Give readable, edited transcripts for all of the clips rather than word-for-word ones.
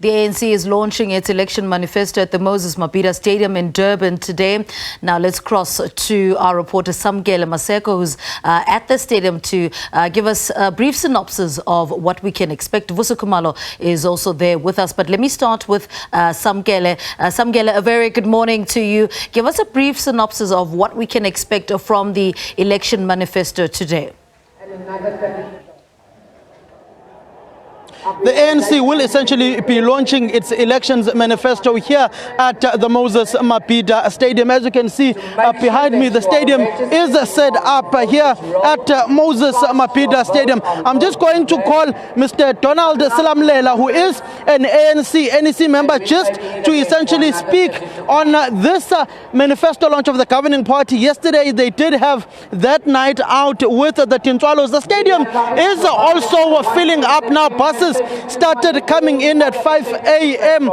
The ANC is launching its election manifesto at the Moses Mabhida Stadium in Durban today. Now let's cross to our reporter Samkele Maseko, who's at the stadium to give us a brief synopsis of what we can expect. Vusi Khumalo is also there with us. But let me start with Samkele. Samkele, a very good morning to you. Give us a brief synopsis of what we can expect from the election manifesto today. The ANC will essentially be launching its elections manifesto here at the Moses Mabhida Stadium. As you can see behind me, the stadium is set up here at Moses Mabhida Stadium. I'm just going to call Mr. Donald Selamolela, who is an ANC NEC member, just to essentially speak on this manifesto launch of the governing party. Yesterday, they did have that night out with the Tintswalos. The stadium is also filling up now. Buses started coming in at 5 a.m.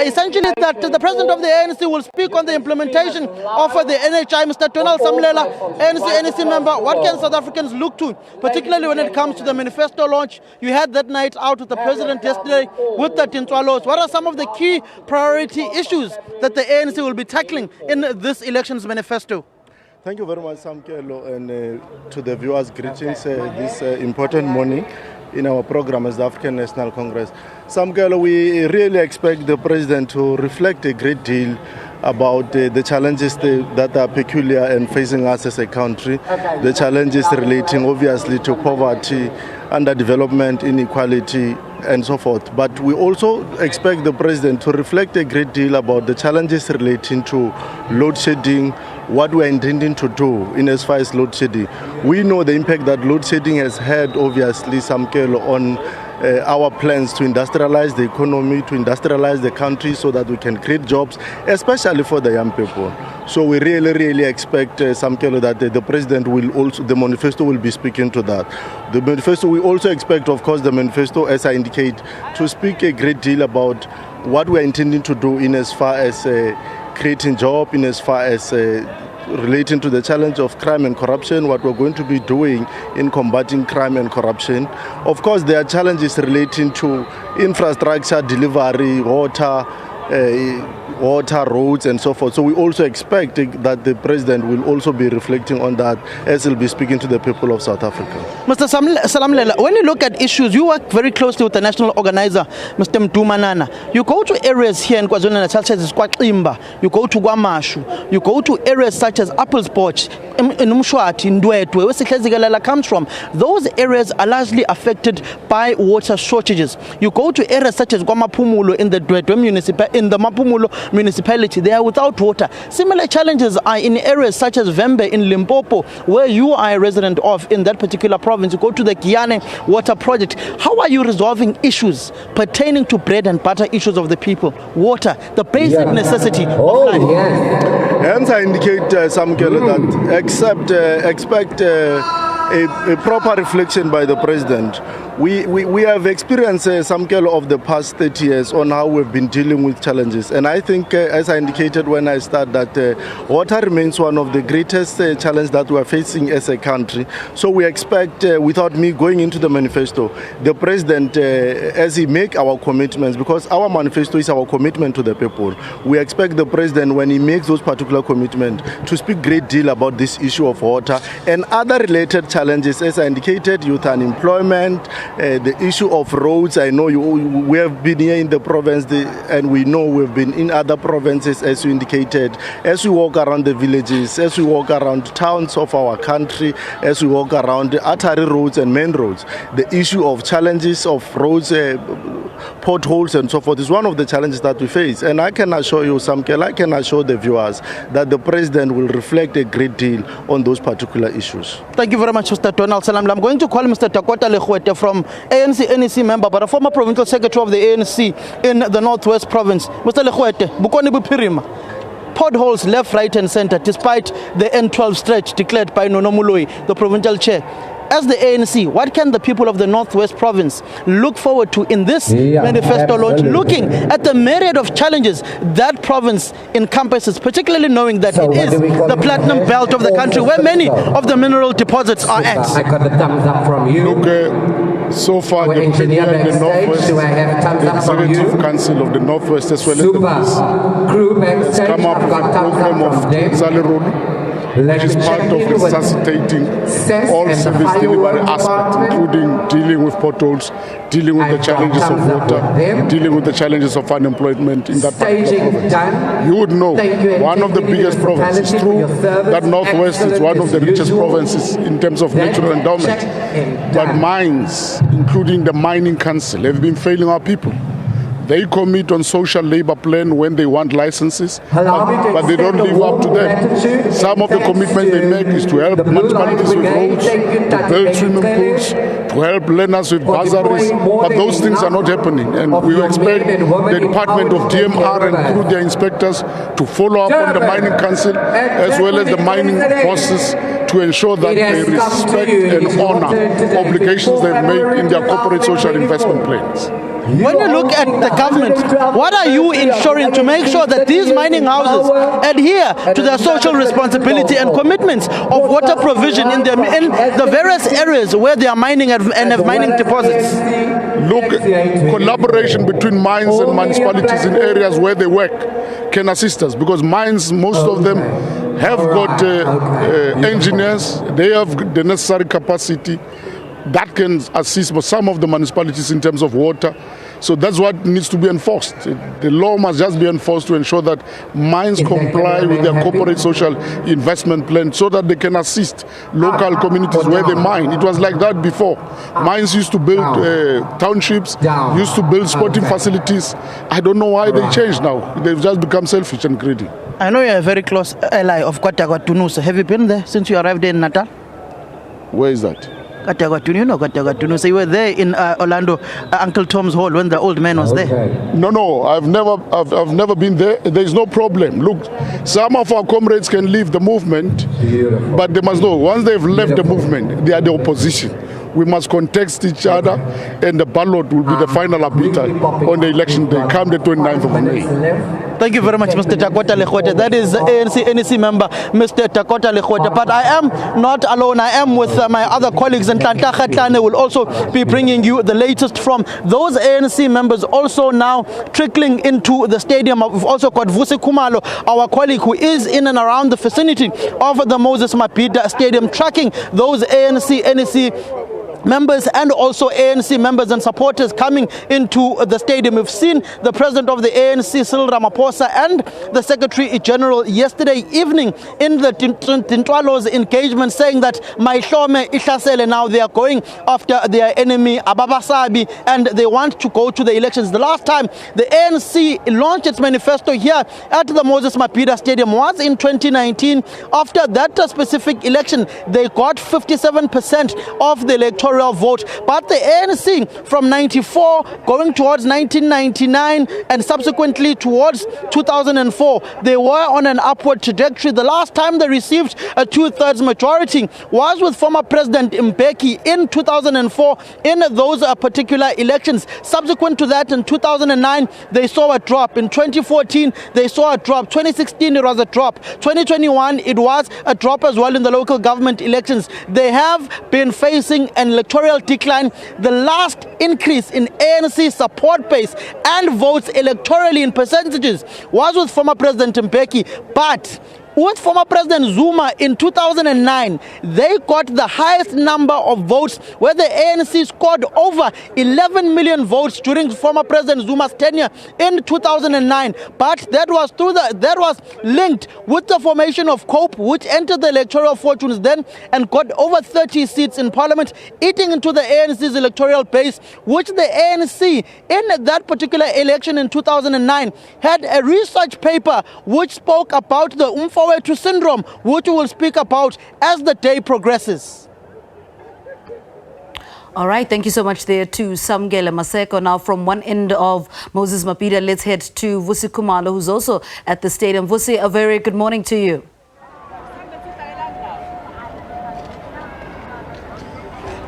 Essentially, that the president of the ANC will speak on the implementation of the NHI. Mr. Donald Selamolela, ANC NEC member, what can South Africans look to, particularly when it comes to the manifesto launch? You had that night out with the president yesterday with the Tintswalos. What are some of the key priority issues that the ANC will be tackling in this elections manifesto? Thank you very much, Samkele, and to the viewers, greetings this important morning in our program as the African National Congress. Samkele, we really expect the president to reflect a great deal about the challenges that are peculiar and facing us as a country, the challenges relating obviously to poverty, underdevelopment, inequality, and so forth. But we also expect the president to reflect a great deal about the challenges relating to load shedding, what we're intending to do in as far as load shedding. We know the impact that load shedding has had, obviously, Samkele, on our plans to industrialize the economy, to industrialize the country so that we can create jobs, especially for the young people. So we really expect, Samkele, that the president will also, the manifesto will be speaking to that. The manifesto, we also expect, of course, the manifesto, as I indicate, to speak a great deal about what we're intending to do in as far as creating jobs, in as far as relating to the challenge of crime and corruption, what we're going to be doing in combating crime and corruption. Of course, there are challenges relating to infrastructure, delivery, water, roads, and so forth. So we also expect that the president will also be reflecting on that as he'll be speaking to the people of South Africa. Mr. Selamolela, when you look at issues, you work very closely with the national organizer, Mr. Mdumanana. You go to areas here in KwaZulu-Natal such as KwaXimba, you go to Kwamashu, you go to areas such as Appelsport, in Umshwati, Ndwetwe, where Sikhezikelela comes from. Those areas are largely affected by water shortages. You go to areas such as Kwamapumulo in the Ndwetwe municipality, in the Mapumulo municipality, they are without water. Similar challenges are in areas such as Vembe in Limpopo, where you are a resident of in that particular province. You go to the Giyane water project. How are you resolving issues pertaining to bread and butter issues of the people? Water, the basic necessity of life. Hence I indicate, Samkele, that expect a proper reflection by the president. We have experienced, Samkele, of the past 30 years on how we've been dealing with challenges. And I think, as I indicated when I started, that water remains one of the greatest challenges that we are facing as a country. So we expect, without me going into the manifesto, the president, as he make our commitments, because our manifesto is our commitment to the people, we expect the president, when he makes those particular commitments, to speak a great deal about this issue of water and other related challenges, as I indicated, youth unemployment, the issue of roads. I know we have been here in the province and we know we've been in other provinces, as you indicated, as we walk around the villages, as we walk around towns of our country, as we walk around the artery roads and main roads. The issue of challenges of roads, potholes and so forth is one of the challenges that we face. And I can assure you, Samkele, I can assure the viewers that the president will reflect a great deal on those particular issues. Thank you very much, Mr. Donald Selamolela. I'm going to call Mr. Takota Lekhwete from ANC NEC member, but a former provincial secretary of the ANC in the Northwest Province. Mr. Lekhwete, Bukoni Bupirima. Potholes left, right and center, despite the N12 stretch declared by Nonomuloi, the provincial chair. As the ANC, what can the people of the Northwest Province look forward to in this manifesto launch, looking at the myriad of challenges that province encompasses, particularly knowing that it is the platinum belt of the country where many of the mineral deposits are at? I got the thumbs up from you. Look, So far, the engineer Premier in the backstage, Northwest, do I have thumbs the up from you? Executive Council of the Northwest, as well as the police, Super. Crew has backstage, come up I've with a got thumbs program up of from them. Salirolo, which is part of resuscitating all service delivery aspects, including dealing with potholes, dealing with the challenges of water, dealing with the challenges of unemployment in that particular province. You would know, one of the biggest provinces. It's true that Northwest is one of the richest provinces in terms of natural endowment, but mines, including the Mining Council, have been failing our people. They commit on social labor plan when they want licenses, but they don't live up to them. Some of the commitments they make is to help municipalities with roads, to build swimming pools, to help learners with bursaries, but those things are not happening. And we expect the Department of DMR and through their inspectors to follow up on the Mining Council as well as the mining bosses to ensure that they respect and honor obligations they've made in their corporate social investment plans. When you look at the government, what are you ensuring to make sure that these mining houses adhere to their social responsibility and commitments of water provision in the various areas where they are mining and have mining deposits? Look, collaboration between mines and municipalities in areas where they work can assist us, because mines, most of them have got engineers, they have the necessary capacity that can assist some of the municipalities in terms of water. So that's what needs to be enforced. The law must just be enforced to ensure that mines comply with their corporate social investment plan so that they can assist local communities where they mine. It was like that before. Mines used to build townships, used to build sporting facilities. I don't know why they changed now. They've just become selfish and greedy. I know you're a very close ally of Kwatakwatunusa. Have you been there since you arrived in Natal? Where is that? Kwatakwatunusa. So you were there in Orlando, Uncle Tom's Hall, when the old man was there. No, I've never been there. There is no problem. Look, some of our comrades can leave the movement, but they must know, once they've left the movement, they are the opposition. We must contest each other, and the ballot will be the final arbiter on the election day, come the 29th of May. Thank you very much, Mr. Takota Lekgote. That is ANC NEC member, Mr. Takota Lekgote. But I am not alone. I am with my other colleagues, and Ntantla Kgatlana will also be bringing you the latest from those ANC members also now trickling into the stadium. We've also got Vusi Khumalo, our colleague who is in and around the vicinity of the Moses Mabhida Stadium, tracking those ANC NEC members and also ANC members and supporters coming into the stadium. We've seen the president of the ANC, Cyril Ramaphosa, and the Secretary General yesterday evening in the Tintwalo's engagement saying that Maihlome Ihlasele, now they are going after their enemy Ababasabi and they want to go to the elections. The last time the ANC launched its manifesto here at the Moses Mabhida Stadium was in 2019. After that specific election, they got 57% of the electoral vote, but the ANC from 94 going towards 1999 and subsequently towards 2004, they were on an upward trajectory. The last time they received a 2/3 majority was with former President Mbeki in 2004 in those particular elections. Subsequent to that, in 2009 they saw a drop. In 2014 they saw a drop. 2016 it was a drop. 2021 it was a drop as well in the local government elections. They have been facing an electoral decline. The last increase in ANC support base and votes electorally in percentages was with former President Mbeki, but with former President Zuma in 2009, they got the highest number of votes, where the ANC scored over 11 million votes during former President Zuma's tenure in 2009. But that was linked with the formation of COPE, which entered the electoral fortunes then and got over 30 seats in parliament, eating into the ANC's electoral base, which the ANC in that particular election in 2009 had a research paper which spoke about the to syndrome, which we will speak about as the day progresses. All right, thank you so much there to Samkele Maseko. Now from one end of Moses Mabhida, let's head to Vusi Khumalo, who's also at the stadium. Vusi, a very good morning to you.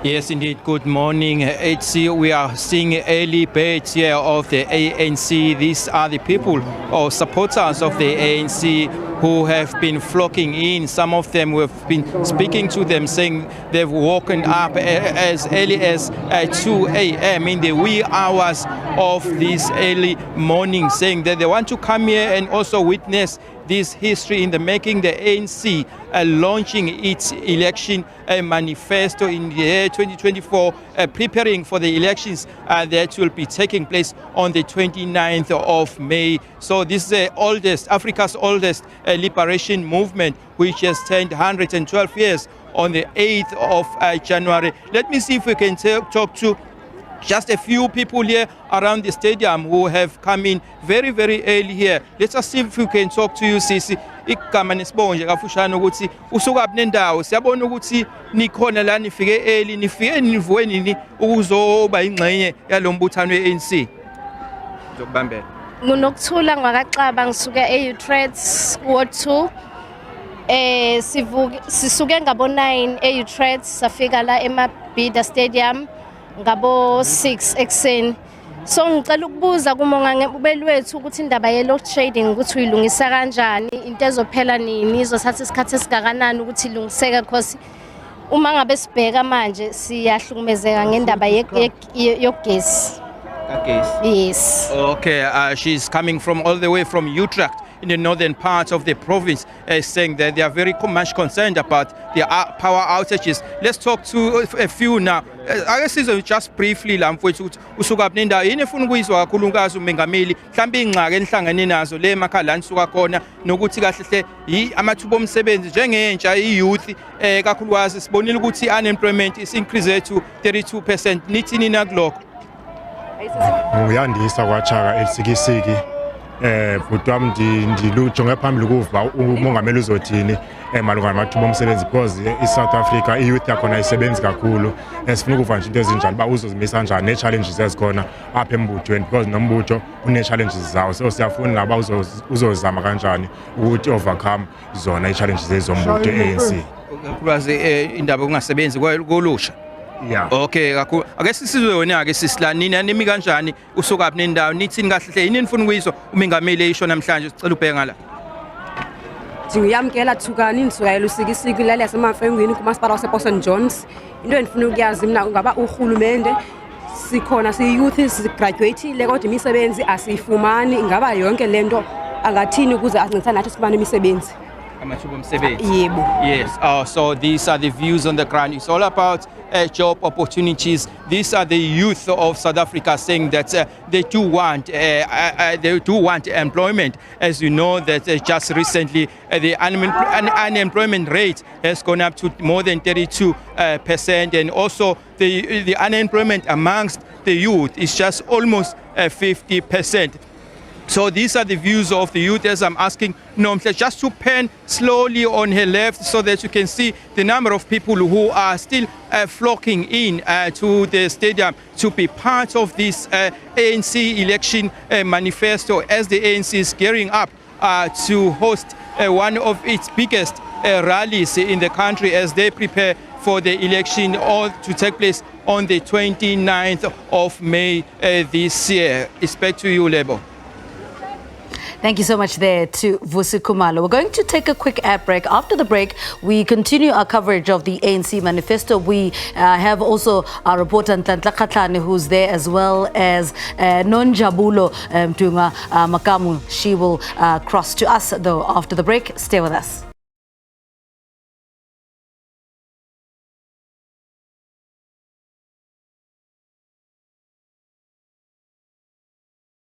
Yes, indeed. Good morning, HC. We are seeing early birds here of the ANC. These are the people or supporters of the ANC who have been flocking in. Some of them we have been speaking to them, saying they've woken up as early as 2 a.m. in the wee hours of this early morning, saying that they want to come here and also witness this history in the making, the ANC launching its election manifesto in the year 2024, preparing for the elections that will be taking place on the 29th of May. So this is the oldest, Africa's oldest liberation movement, which has turned 112 years on the 8th of January. Let me see if we can talk to just a few people here around the stadium who have come in very, very early here. Let's just see if we can talk to you, Sisi. Igama nesibonje kafushane ukuthi usuka kunendawo siyabona ukuthi nikhona la nifike early, nifike nivuwe nini ukuzoba ingxenye yalombuthano weANC. Ngizokubambela. Ngunokuthula ngwakaXaba ngisuka eUtreds Ward 2. Sisuke ngabo 9 eUtreds safika la eMabhida Stadium ngabo 6 ekseni. So ngicela ukubuza kumonga ubelwethu ukuthi indaba ye load shedding ukuthi uyilungisa kanjani, into ezophela nini, izothatha isikhathi esingakanani ukuthi ilungiseke, because uma ngabe sibheka manje siyahlukumezeka ngendaba yogesi. Yes. Okay, she's coming from all the way from Utrecht in the northern part of the province, saying that they are very much concerned about the power outages. Let's talk to a few now. I guess just briefly la mfowethu usuka kunendawo yini efuna ukuyizwa kakhulu unkazi umengameli mhlawumbe ingxaki enihlangane nazo le emakhaya nisuka khona nokuthi kahle hle amathuba omsebenzi njengentsha iyouth kakhulukazi sibonile ukuthi unemployment is increased to 32%. Nithini nakulokho? Uyandisa kwachaka elisikisiki bhuti wami ndilujonge phambili ukuva umongameli uzothini malunga namathuba omsebenzi, because iSouth Africa iyouth yakhona ayisebenzi kakhulu. Sifuna ukuva nje into ezinjani uba uzozimisa kanjani nee-challenges ezikhona apha embuthweni, because nombutho une-challenges zawo, so siyafuna naba uzozama kanjani ukuthi overcome zona ii-challenges ezombutho e-ANC. Kakhulukazi indaba yokungasebenzi kolusha. Yeah. Okay, kakhulu. Ake sisizwe yona ke sisila nini nimi kanjani usuka kunendawo nithini kahle hle yini nifuna ukuyizwa umengameli esho namhlanje sicela ubheke ngala. Ngiyamkela Thukani nisuka elusikisiki lale yasemafengweni kumasipala wasePorson Jones. Into endifuna ukuyazi mina ngaba uhulumende sikhona si-youth sigraduateile kodwa imisebenzi asiyifumani, ingaba yonke lento angathini ukuze asincedisane nathi sibane imisebenzi. Yes. So these are the views on the ground. It's all about job opportunities. These are the youth of South Africa saying that they do want employment. As you know, that just recently the unemployment rate has gone up to more than 32%, and also the unemployment amongst the youth is just almost 50%. So these are the views of the youth, as I'm asking Nomhle just to pan slowly on her left so that you can see the number of people who are still flocking in to the stadium to be part of this ANC Election Manifesto, as the ANC is gearing up to host one of its biggest rallies in the country as they prepare for the election to take place on the 29th of May this year. It's back to you, Lebo. Thank you so much there to Vusi Khumalo. We're going to take a quick ad break. After the break, we continue our coverage of the ANC Manifesto. We have also our reporter Ntantla Khatlane, who's there, as well as Nonjabulo Mtunga Makamu. She will cross to us, though, after the break. Stay with us.